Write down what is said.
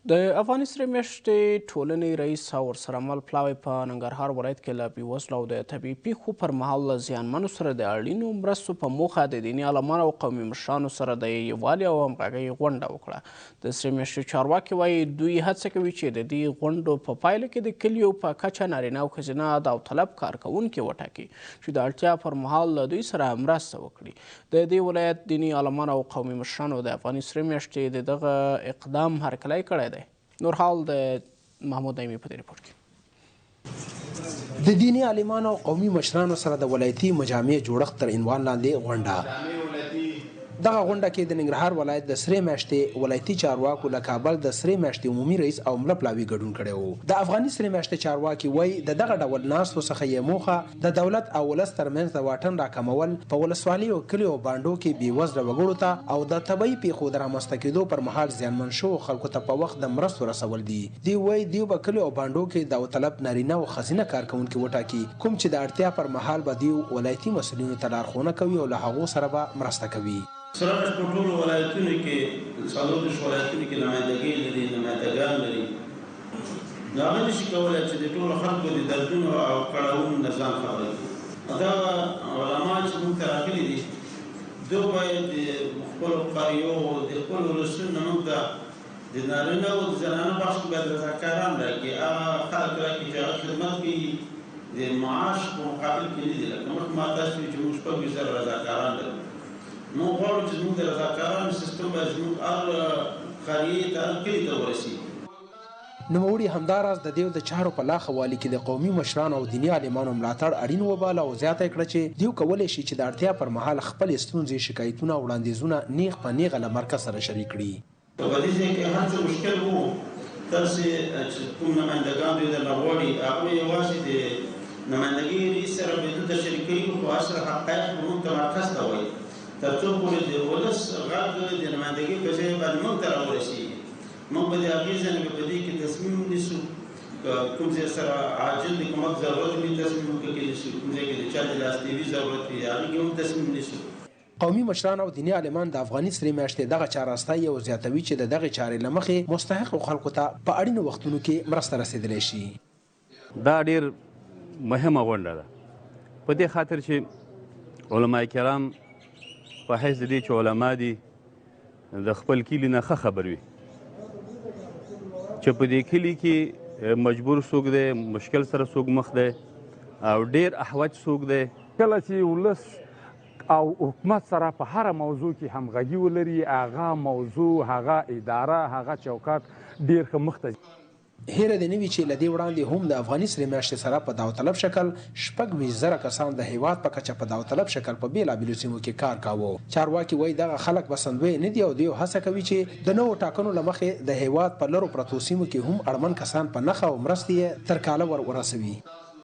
د افغاني سرې میاشتې ټولنې رئیس او ورسره مل پلاوی په ننګرهار ولایت کې له بېوزلو او د طبیعي پیښو پر مهال له زیانمنو سره د اړینو مرستو په موخه د دیني عالمانو او قومي مشرانو سره د یووالي او همغږۍ غونډه وکړه. د سرې میاشتې چارواکي وایي دوی هڅه کوي چې د دې غونډو په پایله کې د کلیو په کچه نارینه او ښځینه داوطلب کارکوونکي وټاکي چې د اړتیا پر مهال له دوی سره مرسته وکړي. د دې ولایت دیني عالمان او قومي مشرانو د افغاني سرې میاشتې د دغه اقدام هرکلی کړی دی. نور حال د محمود نعیمي په دې ریپورټ کې د دیني عالمانو او قومي مشرانو سره د ولایتي مجامع جوړښت تر عنوان لاندې غونډه. دغه غونډه کې د ننګرهار ولایت د سرې میاشتې ولایتي چارواکو له کابل د سرې میاشتې عمومي رئیس او ملا پلاوي ګډون کړی و. د افغاني سرې میاشتې چارواکي وایي د دغه ډول ناستو څخه یې موخه د دولت او ولس ترمنځ د واټن راکمول، په ولسوالیو کلیو او بانډو کې بېوزله وګړو ته او د طبیعي پیښو د رامنځته کېدو پر مهال زیانمن شوو خلکو ته په وخت د مرستو رسول دي. دوی وایي دوی به کلیو او بانډو کې داوطلب نارینه او ښځینه کارکوونکي وټاکي، کوم چې د اړتیا پر مهال به دوی ولایتي مسؤلینو ته لارښوونه کوي او له هغو سره به مرسته کوي. سره په ټولو ولایتونو کې څلور ولایتونو کې نمایندګي لري، نمایندګان لري. نو هغه نشي کولی چې د ټولو خلکو د دردونو او کړاوونو نه ځان خبر کړي. دا علما چې موږ ته راغلي دي دوی باید د خپلو قاریو د خپلو ولسونو موږ ته د نارینه او د زنانه بخش کې باید رضاکاران راکړي. هغه خلک راکړي چې هغه خدمت کوي د معاش په مقابل کې نه دي. لکه مخکې ما تاسو ویل چې موږ شپږ زره رضاکاران لرو. نو غواړو چې زموږ د رضاکارانو سیستم باید زموږ هر قریې ته هر کلي ته ورسېږي. نوموړي همداراز د دې د چارو په لاښه والي کې د قومي مشرانو او دیني عالمانو ملاتړ اړین وباله او زیاته کړه چې دوی کولی شي چې د اړتیا پر مهال خپلې ستونزې، شکایتونه او وړاندیزونه نیغ په نیغه له مرکز سره شریک کړي. په دې ځای کې هر څه مشکل وو، تاسې چې کوم نمایندګان دوی درنه غواړي هغوی یوازې د نمایندګۍ رئیس سره به دوی ته شریکوي، خو اصل حقایق به موږ ته مرکز ته وایي تر څو پورې د ولس غږ د نمایندګۍ په ځای باندې موږ ته راورسېږي. موږ به د هغې ځای په دې کې تصمیم ونیسو، کوم ځای سره عاجل د کومک ضرورت وي تصمیم وکړو، کوم ځای کې د چا د لاسنیوي ضرورت وي هغې کې هم تصمیم ونیسو. قومي مشران او دیني عالمان د افغاني سرې میاشتې دغه چاره ستایي او زیاتوي چې د دغې چارې له مخې مستحقو خلکو ته په اړینو وختونو کې مرسته رسېدلی شي. دا ډېر مهمه غونډه ده په دې خاطر چې علما کرام په حیث د دې چې علما دي د خپل کلي نه ښه خبر وي چې په دې کلي کې مجبور څوک دی، مشکل سره څوک مخ دی او ډېر احوج څوک دی. کله چې ولس او حکومت سره په هره موضوع کې همغږي ولري، هغه موضوع، هغه اداره، هغه چوکاټ ډېر ښه مخ ته. هیره دې نه وي چې له دې وړاندې هم د افغاني سرې میاشتې سره په داوطلب شکل 26,000 کسان د هیواد په کچه په داوطلب شکل په بېلابېلو سیمو کې کار کاوه. چارواکي وایي دغه خلک به سندوی نه دي او دوی هڅه کوي چې د نوو ټاکنو له مخې د هیواد په لرو پرتو سیمو کې هم اړمن کسان په نښه او مرستې تر کاله ورسوي.